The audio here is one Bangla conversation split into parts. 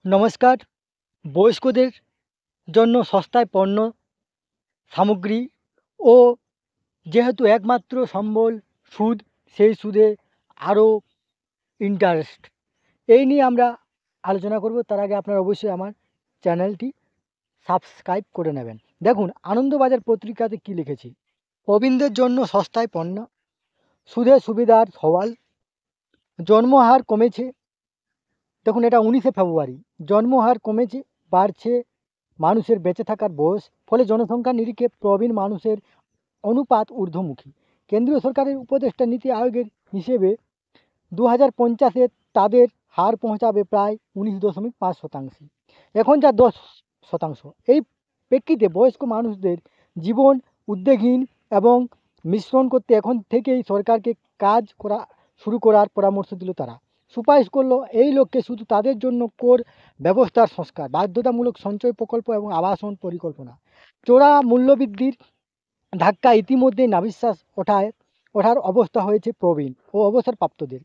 নমস্কার। বয়স্কদের জন্য সস্তায় পণ্য সামগ্রী ও যেহেতু একমাত্র সম্বল সুদ, সেই সুদে আরও ইন্টারেস্ট। এই নিয়ে আমরা আলোচনা করব। তার আগে আপনারা অবশ্যই আমার চ্যানেলটি সাবস্ক্রাইব করে নেবেন। দেখুন আনন্দবাজার পত্রিকাতে কী লিখেছি। প্রবীণদের জন্য সস্তায় পণ্য, সুদে সুবিধার সওয়াল, জন্মহার কমেছে। দেখুন এটা 19শে ফেব্রুয়ারি। জন্মহার কমেছে, বাড়ছে মানুষের বেঁচে থাকার বয়স, ফলে জনসংখ্যার নিরিখে প্রবীণ মানুষের অনুপাত ঊর্ধ্বমুখী। কেন্দ্রীয় সরকারের উপদেষ্টা নীতি আয়োগের হিসেবে 2050-এ তাদের হার পৌঁছাবে প্রায় 19.5%। এখন যা 10%। এই প্রেক্ষিতে বয়স্ক মানুষদের জীবন উদ্বেগহীন এবং মিশ্রণ করতে এখন থেকেই সরকারকে কাজ শুরু করার পরামর্শ দিল তারা। সুপারিশ করলো এই লক্ষ্যে শুধু তাদের জন্য কর ব্যবস্থার সংস্কার, বাধ্যতামূলক সঞ্চয় প্রকল্প এবং আবাসন পরিকল্পনা। চোরা মূল্যবৃদ্ধির ধাক্কা ইতিমধ্যেই নাভিশ্বাস ওঠার অবস্থা হয়েছে প্রবীণ ও অবসরপ্রাপ্তদের,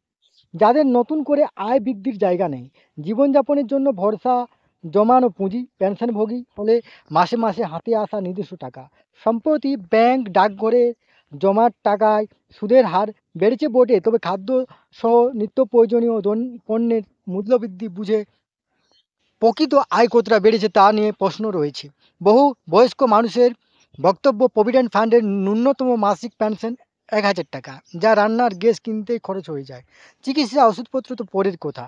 যাদের নতুন করে আয় বৃদ্ধির জায়গা নেই। জীবনযাপনের জন্য ভরসা জমানো পুঁজি, পেনশনভোগী হলে মাসে মাসে হাতে আসা নির্দিষ্ট টাকা। সম্প্রতি ব্যাংক ডাকঘরে জমার টাকায় সুদের হার বেড়েছে বটে, তবে খাদ্য সহ নিত্য প্রয়োজনীয় পণ্যের মূল্যবৃদ্ধি বুঝে প্রকৃত আয় কতটা বেড়েছে তা নিয়ে প্রশ্ন রয়েছে। বহু বয়স্ক মানুষের বক্তব্য, প্রভিডেন্ট ফান্ডের ন্যূনতম মাসিক পেনশন 1000 টাকা, যা রান্নার গ্যাস কিনতেই খরচ হয়ে যায়। চিকিৎসা ওষুধপত্র তো পরের কথা।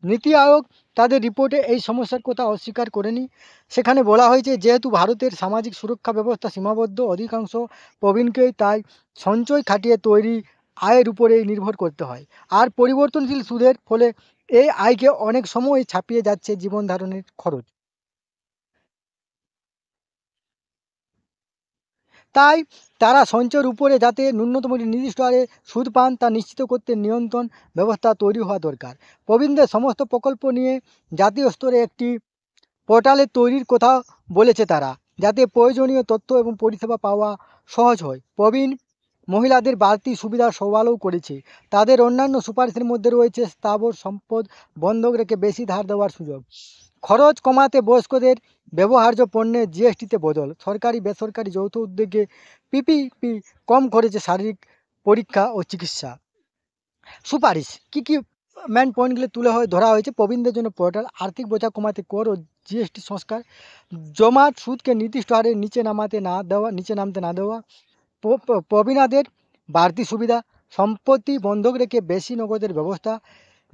নীতি আয়োগ তাদের রিপোর্টে এই সমস্যার কথা অস্বীকার করেনি। সেখানে বলা হয়েছে, যেহেতু ভারতের সামাজিক সুরক্ষা ব্যবস্থা সীমাবদ্ধ, অধিকাংশ প্রবীণকেই তাই সঞ্চয় খাটিয়ে তৈরি আয়ের উপরেই নির্ভর করতে হয়। আর পরিবর্তনশীল সুদের ফলে এই আয়কে অনেক সময় ছাপিয়ে যাচ্ছে জীবন ধারণের খরচ। তাই তারা সঞ্চয়ের উপরে যাতে ন্যূনতম একটি নির্দিষ্ট হারে সুদ পান তা নিশ্চিত করতে নিয়ন্ত্রণ ব্যবস্থা তৈরি হওয়া দরকার। প্রবীণদের সমস্ত প্রকল্প নিয়ে জাতীয় স্তরে একটি পোর্টালে তৈরির কথা বলেছে তারা, যাতে প্রয়োজনীয় তথ্য এবং পরিষেবা পাওয়া সহজ হয়। প্রবীণ মহিলাদের বাড়তি সুবিধার সওয়ালও করেছে। তাদের অন্যান্য সুপারিশের মধ্যে রয়েছে স্থাবর সম্পদ বন্ধক রেখে বেশি ধার দেওয়ার সুযোগ, খরচ কমাতে বয়স্কদের ব্যবহার্য পণ্যে জিএসটিতে বদল, সরকারি বেসরকারি যৌথ উদ্যোগে পিপিপি, কম খরচে শারীরিক পরীক্ষা ও চিকিৎসা। সুপারিশ কী কী মেন পয়েন্টগুলো ধরা হয়েছে। প্রবীণদের জন্য পোর্টাল, আর্থিক বোঝা কমাতে কর ও জিএসটি সংস্কার, জমার সুদকে নির্দিষ্ট হারে নিচে নামতে না দেওয়া, প্রবীণাদের বাড়তি সুবিধা, সম্পত্তি বন্ধক রেখে বেশি নগদের ব্যবস্থা,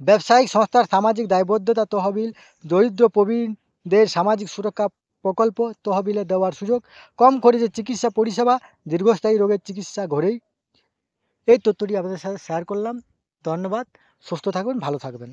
ব্যবসায়িক সংস্থার সামাজিক দায়বদ্ধতা তহবিল, দরিদ্র প্রবীণদের সামাজিক সুরক্ষা প্রকল্প তহবিলে দেওয়ার সুযোগ, কম খরচে চিকিৎসা পরিষেবা, দীর্ঘস্থায়ী রোগের চিকিৎসা ঘরেই। এই তথ্যটি আপনাদের সাথে শেয়ার করলাম। ধন্যবাদ। সুস্থ থাকবেন, ভালো থাকবেন।